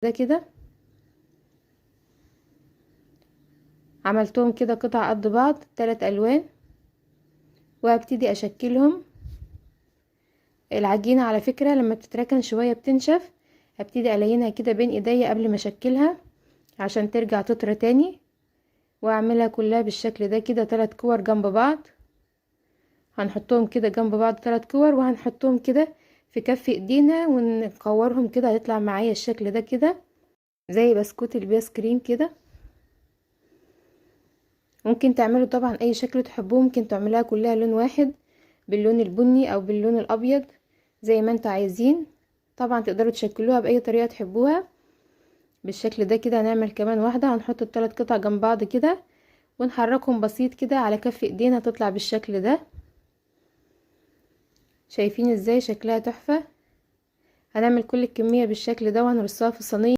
ده كده عملتهم كده قطع قد بعض 3 الوان، وهبتدي اشكلهم. العجينة على فكرة لما بتتركن شوية بتنشف، هبتدي الينها كده بين ايديا قبل ما اشكلها عشان ترجع تطرى تاني، واعملها كلها بالشكل ده كده 3 كور جنب بعض. هنحطهم كده جنب بعض 3 كور، وهنحطهم كده في كف ايدينا ونكورهم كده، هيطلع معايا الشكل ده كده زي بسكوت البيس كريم كده. ممكن تعملوا طبعا اي شكل تحبوه، ممكن تعملوها كلها لون واحد باللون البني او باللون الابيض زي ما انتوا عايزين. طبعا تقدروا تشكلوها باي طريقة تحبوها بالشكل ده كده. هنعمل كمان واحدة، هنحط ال3 قطع جنب بعض كده ونحركهم بسيط كده على كف ايدينا، تطلع بالشكل ده. شايفين ازاي شكلها تحفة؟ هنعمل كل الكمية بالشكل ده وهنرصها في صينية.